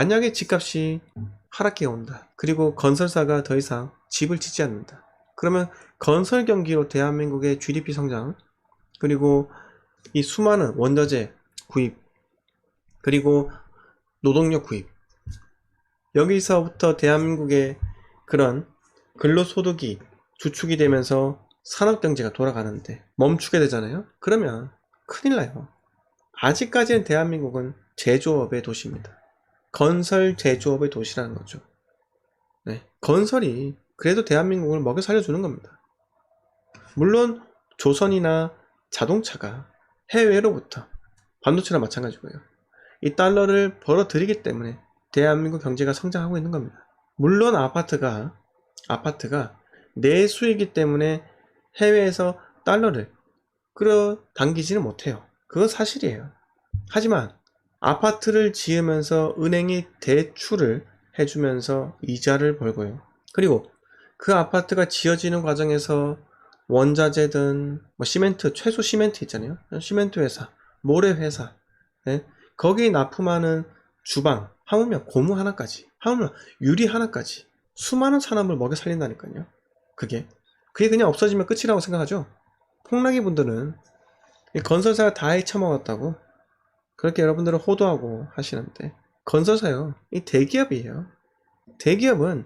만약에 집값이 하락해 온다. 그리고 건설사가 더 이상 집을 짓지 않는다. 그러면 건설 경기로 대한민국의 GDP 성장, 그리고 이 수많은 원자재 구입, 그리고 노동력 구입, 여기서부터 대한민국의 그런 근로소득이 주축이 되면서 산업경제가 돌아가는데 멈추게 되잖아요. 그러면 큰일 나요. 아직까지는 대한민국은 제조업의 도시입니다. 건설 제조업의 도시라는 거죠. 네. 건설이 그래도 대한민국을 먹여 살려주는 겁니다. 물론 조선이나 자동차가 해외로부터, 반도체나 마찬가지고요, 이 달러를 벌어들이기 때문에 대한민국 경제가 성장하고 있는 겁니다. 물론 아파트가 내수이기 때문에 해외에서 달러를 끌어당기지는 못해요. 그건 사실이에요. 하지만 아파트를 지으면서 은행이 대출을 해주면서 이자를 벌고요. 그리고 그 아파트가 지어지는 과정에서 원자재든 뭐 시멘트, 최소 시멘트 있잖아요. 시멘트 회사, 모래 회사, 네? 거기에 납품하는 주방, 하물며 고무 하나까지, 하물며 유리 하나까지 수많은 산업을 먹여 살린다니까요. 그게 그냥 없어지면 끝이라고 생각하죠. 폭락이 분들은 건설사가 다 헤쳐먹었다고 그렇게 여러분들은 호도하고 하시는데, 건설사요, 이 대기업이에요. 대기업은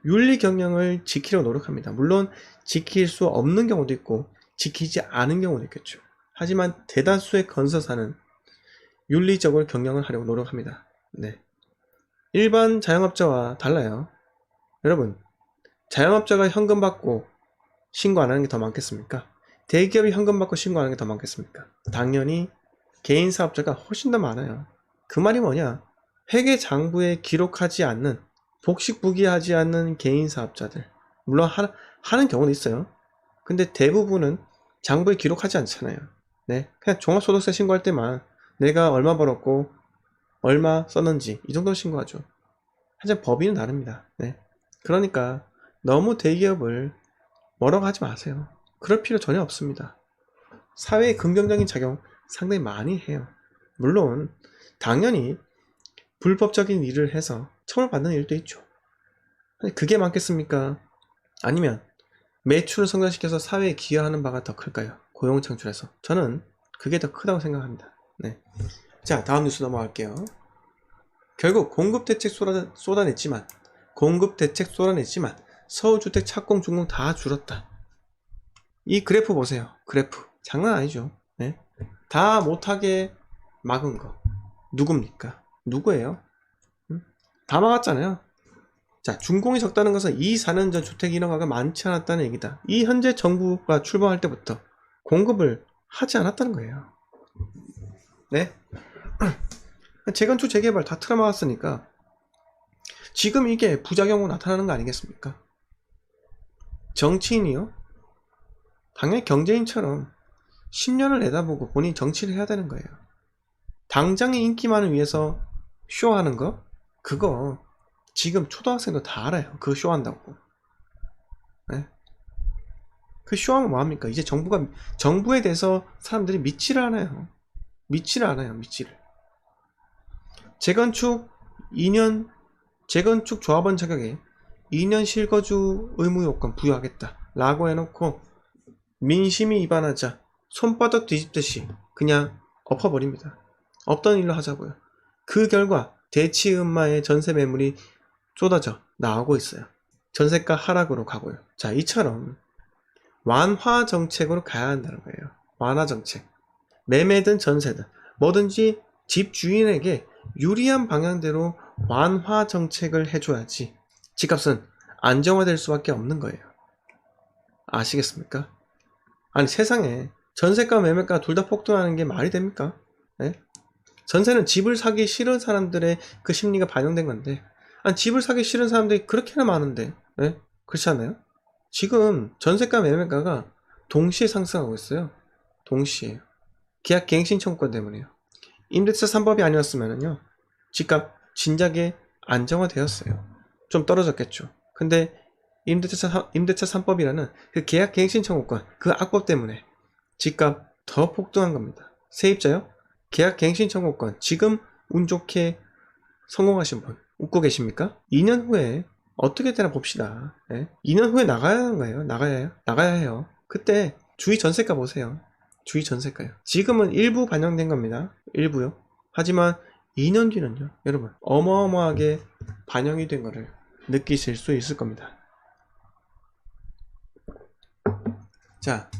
윤리 경영을 지키려고 노력합니다. 물론 지킬 수 없는 경우도 있고 지키지 않은 경우도 있겠죠. 하지만 대다수의 건설사는 윤리적으로 경영을 하려고 노력합니다. 네. 일반 자영업자와 달라요. 여러분, 자영업자가 현금 받고 신고 안 하는 게 더 많겠습니까? 대기업이 현금 받고 신고 안 하는 게 더 많겠습니까? 당연히 개인 사업자가 훨씬 더 많아요. 그 말이 뭐냐? 회계 장부에 기록하지 않는, 복식부기하지 않는 개인 사업자들, 물론 하는 경우는 있어요. 근데 대부분은 장부에 기록하지 않잖아요. 네, 그냥 종합소득세 신고할 때만 내가 얼마 벌었고 얼마 썼는지 이 정도 신고하죠. 하지만 법인은 다릅니다. 네, 그러니까 너무 대기업을 뭐라고 하지 마세요. 그럴 필요 전혀 없습니다. 사회의 긍정적인 작용 상당히 많이 해요. 물론 당연히 불법적인 일을 해서 처벌받는 일도 있죠. 그게 많겠습니까? 아니면 매출을 성장시켜서 사회에 기여하는 바가 더 클까요? 고용 창출해서. 저는 그게 더 크다고 생각합니다. 네. 자, 다음 뉴스 넘어갈게요. 결국 공급 대책 쏟아냈지만 서울주택 착공 준공 다 줄었다. 이 그래프 보세요. 그래프 장난 아니죠. 네? 다 못하게 막은 거 누굽니까? 누구예요? 다 막았잖아요. 자, 준공이 적다는 것은 이 4년 전 주택 인허가가 많지 않았다는 얘기다. 이 현재 정부가 출범할 때부터 공급을 하지 않았다는 거예요. 네? 재건축 재개발 다 틀어막았으니까 지금 이게 부작용으로 나타나는 거 아니겠습니까? 정치인이요? 당연히 경제인처럼 10년을 내다보고 본인이 정치를 해야 되는 거예요. 당장의 인기만을 위해서 쇼하는 거? 그거 지금 초등학생도 다 알아요. 그거 쇼한다고. 네? 그 쇼하면 뭐합니까? 이제 정부에 대해서 사람들이 믿지를 않아요. 믿지를. 재건축 조합원 자격에 2년 실거주 의무 요건 부여하겠다 라고 해놓고 민심이 위반하자 손바닥 뒤집듯이 그냥 엎어버립니다. 없던 일로 하자고요. 그 결과 대치음마의 전세 매물이 쏟아져 나오고 있어요. 전세가 하락으로 가고요. 자, 이처럼 완화 정책으로 가야 한다는 거예요. 완화 정책. 매매든 전세든 뭐든지 집주인에게 유리한 방향대로 완화 정책을 해줘야지 집값은 안정화될 수밖에 없는 거예요. 아시겠습니까? 아니, 세상에 전세가 매매가 둘 다 폭등하는 게 말이 됩니까? 네? 전세는 집을 사기 싫은 사람들의 그 심리가 반영된 건데, 아니, 집을 사기 싫은 사람들이 그렇게나 많은데, 네? 그렇지 않나요? 지금 전세가 매매가가 동시에 상승하고 있어요. 동시에. 계약 갱신 청구권 때문에요. 임대차 3법이 아니었으면요 집값 진작에 안정화되었어요. 좀 떨어졌겠죠. 근데 임대차 3법이라는 그 계약 갱신 청구권, 그 악법 때문에 집값 더 폭등한 겁니다. 세입자요? 계약 갱신 청구권 지금 운 좋게 성공하신 분 웃고 계십니까? 2년 후에 어떻게 되나 봅시다. 2년 후에 나가야 하는 거예요. 나가야 해요. 그때 주위 전세가 보세요. 주위 전세가요. 지금은 일부 반영된 겁니다. 일부요. 하지만 2년 뒤는요, 여러분 어마어마하게 반영이 된 거를 느끼실 수 있을 겁니다. 자,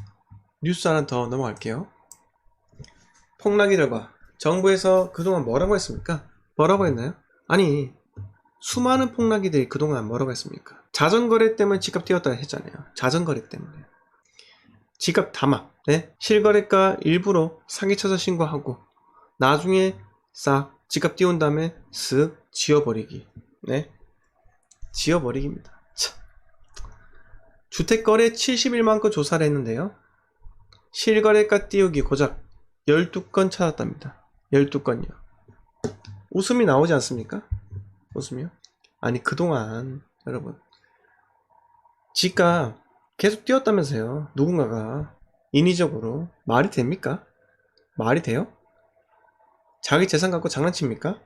뉴스 하나 더 넘어갈게요. 폭락의 결과 정부에서 그동안 뭐라고 했습니까? 뭐라고 했나요? 아니, 수많은 폭락이들이 그동안 뭐라고 했습니까? 자전거래 때문에 집값 뛰었다 했잖아요. 자전거래 때문에 집값 다막, 실거래가 일부러 사기쳐서 신고하고 나중에 싹 집값 띄운 다음에 쓱 지워버리기. 지워버리기입니다. 참. 주택거래 71만 건 조사를 했는데요, 실거래가 띄우기 고작 12건 찾았답니다. 12건이요. 웃음이 나오지 않습니까? 웃음이요? 아니, 그동안 여러분 집값 계속 뛰었다면서요. 누군가가 인위적으로. 말이 됩니까? 말이 돼요? 자기 재산 갖고 장난칩니까?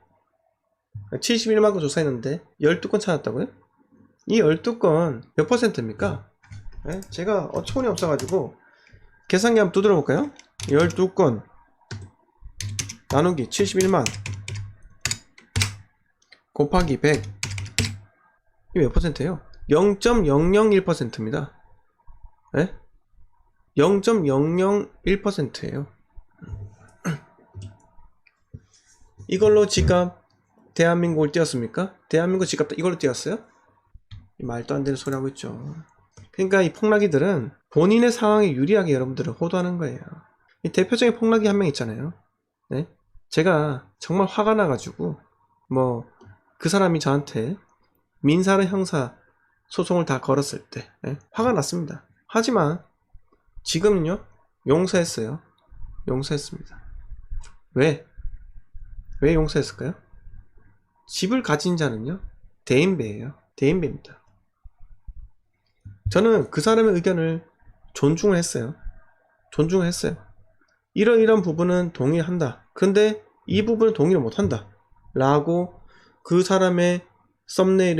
71만 건 조사했는데 12건 찾았다고요? 이 12건 몇 퍼센트입니까? 제가 어처구니 없어가지고 계산기 한번 두드려 볼까요? 12건 나누기 71만 곱하기 100, 이게 몇 퍼센트예요? 0.001%입니다. 0.001%예요. 이걸로 집값 대한민국을 띄웠습니까? 대한민국 집값 이걸로 띄웠어요? 말도 안 되는 소리 하고 있죠. 그러니까 이 폭락이들은 본인의 상황에 유리하게 여러분들을 호도하는 거예요. 이 대표적인 폭락이 한 명 있잖아요. 제가 정말 화가 나가지고 그 사람이 저한테 민사나 형사 소송을 다 걸었을 때 화가 났습니다. 하지만 지금은요, 용서했어요. 용서했습니다. 왜 용서했을까요? 집을 가진 자는요, 대인배예요. 대인배입니다. 저는 그 사람의 의견을 존중을 했어요. 이런 부분은 동의한다. 근데 이 부분은 동의를 못한다 라고 그 사람의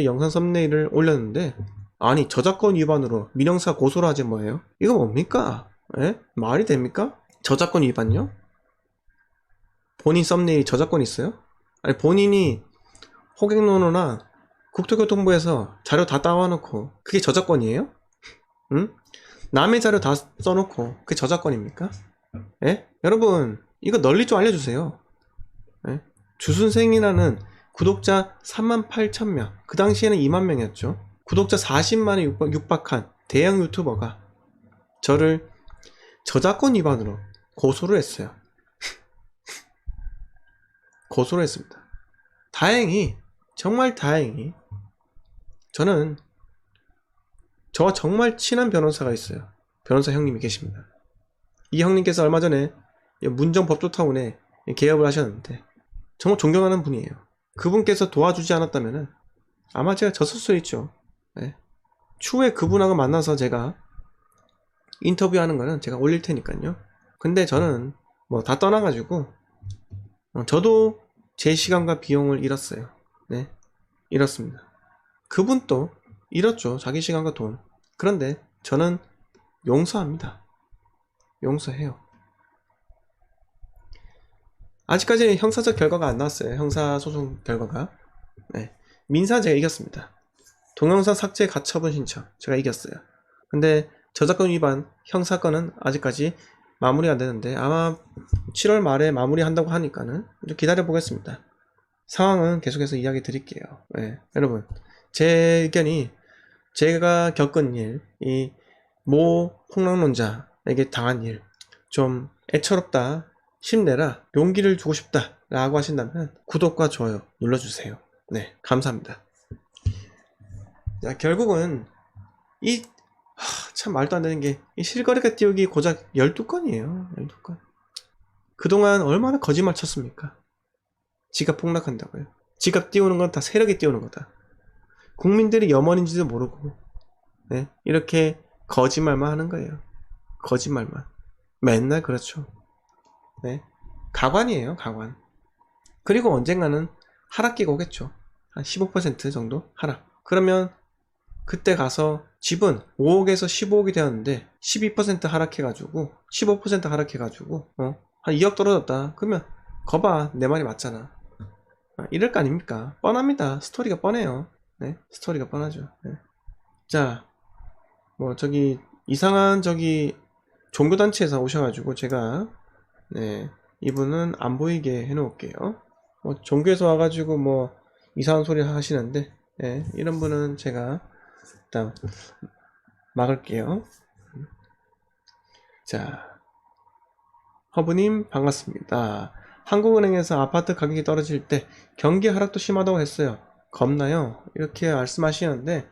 영상 썸네일을 올렸는데, 아니, 저작권 위반으로 민형사 고소를 하지 뭐예요? 이거 뭡니까? 말이 됩니까? 저작권 위반요? 본인 썸네일이 저작권 있어요? 아니, 본인이 호객노노나 국토교통부에서 자료 다 따와놓고 그게 저작권이에요? 응? 남의 자료 다 써놓고 그게 저작권입니까? 여러분, 이거 널리 좀 알려주세요. 주순생이라는 구독자 38,000명, 그 당시에는 2만명이었죠. 구독자 40만에 육박한 대형 유튜버가 저를 저작권 위반으로 고소를 했어요. 고소를 했습니다. 다행히, 정말 다행히 저는 저와 정말 친한 변호사가 있어요. 변호사 형님이 계십니다. 이 형님께서 얼마 전에 문정 법조타운에 개업을 하셨는데 정말 존경하는 분이에요. 그분께서 도와주지 않았다면 아마 제가 졌을 수 있죠. 추후에 그분하고 만나서 제가 인터뷰하는 거는 제가 올릴 테니까요. 근데 저는 다 떠나가지고 저도 제 시간과 비용을 잃었어요. 잃었습니다. 그분도 잃었죠. 자기 시간과 돈. 그런데 저는 용서합니다. 용서해요. 아직까지 형사적 결과가 안 나왔어요. 형사소송 결과가. 민사 제가 이겼습니다. 동영상 삭제 가처분 신청 제가 이겼어요. 근데 저작권 위반 형사건은 아직까지 마무리 안 되는데 아마 7월 말에 마무리한다고 하니까는 좀 기다려 보겠습니다. 상황은 계속해서 이야기 드릴게요. 여러분, 제 의견이 제가 겪은 일, 이 모 폭락론자에게 당한 일, 좀 애처롭다, 힘내라, 용기를 주고 싶다 라고 하신다면 구독과 좋아요 눌러주세요. 감사합니다. 자, 결국은 참 말도 안 되는 게 이 실거래가 띄우기 고작 12건이에요. 12건. 그동안 얼마나 거짓말 쳤습니까? 집값 폭락한다고요. 집값 띄우는 건 다 세력이 띄우는 거다. 국민들이 염원인지도 모르고 이렇게 거짓말만 하는 거예요. 거짓말만. 맨날 그렇죠. 가관이에요. 가관. 그리고 언젠가는 하락기가 오겠죠. 한 15% 정도 하락. 그러면 그때 가서 집은 5억에서 15억이 되었는데 12% 하락해가지고 15% 하락해가지고 한 2억 떨어졌다. 그러면 거봐, 내 말이 맞잖아. 이럴 거 아닙니까? 뻔합니다. 스토리가 뻔해요. 네, 스토리가 뻔하죠. 네. 자, 뭐 저기 이상한 저기 종교단체에서 오셔가지고 제가 네, 이분은 안 보이게 해놓을게요. 뭐 종교에서 와가지고 뭐 이상한 소리 하시는데 네, 이런 분은 제가 일단 막을게요. 자, 허브님 반갑습니다. 한국은행에서 아파트 가격이 떨어질 때 경기 하락도 심하다고 했어요. 겁나요? 이렇게 말씀하시는데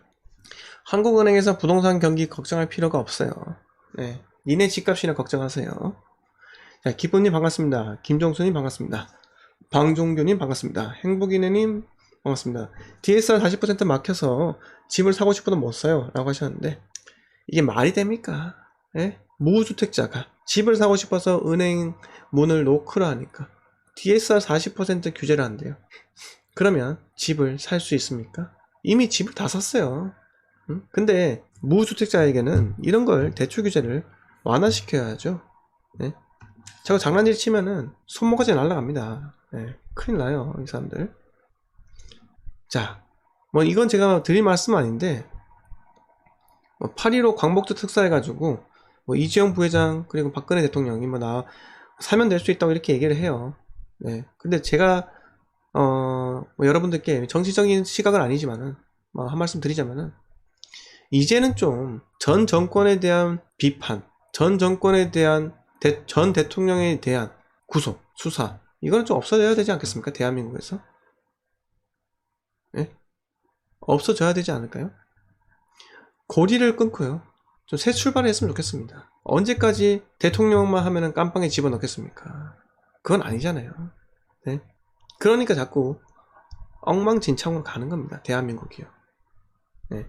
한국은행에서 부동산 경기 걱정할 필요가 없어요. 네, 니네 집값이나 걱정하세요. 자, 기쁨님 반갑습니다. 김종수님 반갑습니다. 방종교님 반갑습니다. 행복이네님 반갑습니다. DSR 40% 막혀서 집을 사고 싶어도 못 사요 라고 하셨는데 이게 말이 됩니까? 예? 무주택자가 집을 사고 싶어서 은행 문을 노크를 하니까 DSR 40% 규제를 한대요. 그러면 집을 살 수 있습니까? 이미 집을 다 샀어요. 응? 근데 무주택자에게는 이런 걸 대출 규제를 완화시켜야죠. 예? 자꾸 장난질 치면은 손모가지 날라갑니다. 예, 큰일 나요, 이 사람들. 자, 뭐 이건 제가 드릴 말씀 아닌데 8.15 광복절 특사해가지고 뭐 이재용 부회장 그리고 박근혜 대통령이 뭐 나 사면 될 수 있다고 이렇게 얘기를 해요. 네. 근데 제가 뭐 여러분들께 정치적인 시각은 아니지만은 뭐 한 말씀 드리자면은 이제는 좀 전 정권에 대한 비판, 전 정권에 대한 전 대통령에 대한 구속, 수사 이거는 좀 없어져야 되지 않겠습니까? 대한민국에서 네? 없어져야 되지 않을까요? 고리를 끊고요. 좀 새 출발을 했으면 좋겠습니다. 언제까지 대통령만 하면은 깜빵에 집어넣겠습니까? 그건 아니잖아요. 네? 그러니까 자꾸 엉망진창으로 가는 겁니다. 대한민국이요. 네.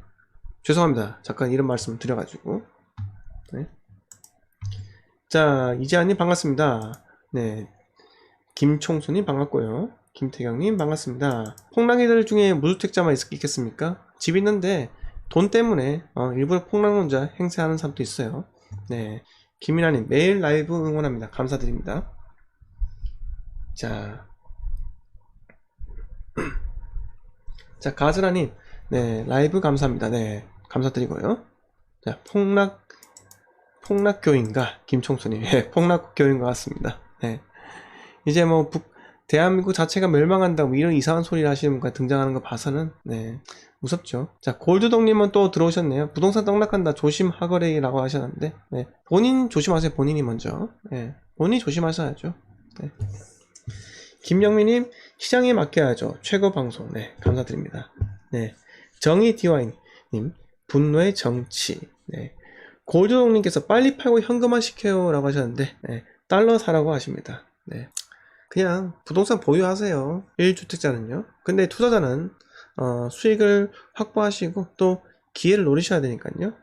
죄송합니다. 잠깐 이런 말씀 드려가지고. 네. 자, 이재한님 반갑습니다. 네. 김총수님 반갑고요. 김태경님 반갑습니다. 폭락이들 중에 무주택자만 있겠습니까? 집 있는데 돈 때문에 일부러 폭락론자 행세하는 사람도 있어요. 네, 김민아님 매일 라이브 응원합니다. 감사드립니다. 자, 자 가즈라님 네 라이브 감사합니다. 네 감사드리고요. 자 폭락교인가 김총수님 네, 폭락교인 것 같습니다. 네, 이제 뭐 대한민국 자체가 멸망한다 뭐 이런 이상한 소리를 하시는 분과 등장하는 거 봐서는 네 무섭죠. 자 골드동님은 또 들어오셨네요. 부동산 떡락한다 조심하거래라고 하셨는데 네, 본인 조심하세요. 본인이 먼저 네, 본인이 조심하셔야죠. 네. 김영민님 시장에 맡겨야죠. 최고 방송 네 감사드립니다. 네 정의 디와이님 분노의 정치 네 골드동님께서 빨리 팔고 현금화 시켜요 라고 하셨는데 네, 달러 사라고 하십니다. 네 그냥 부동산 보유하세요. 1주택자는요. 근데 투자자는 수익을 확보하시고 또 기회를 노리셔야 되니까요.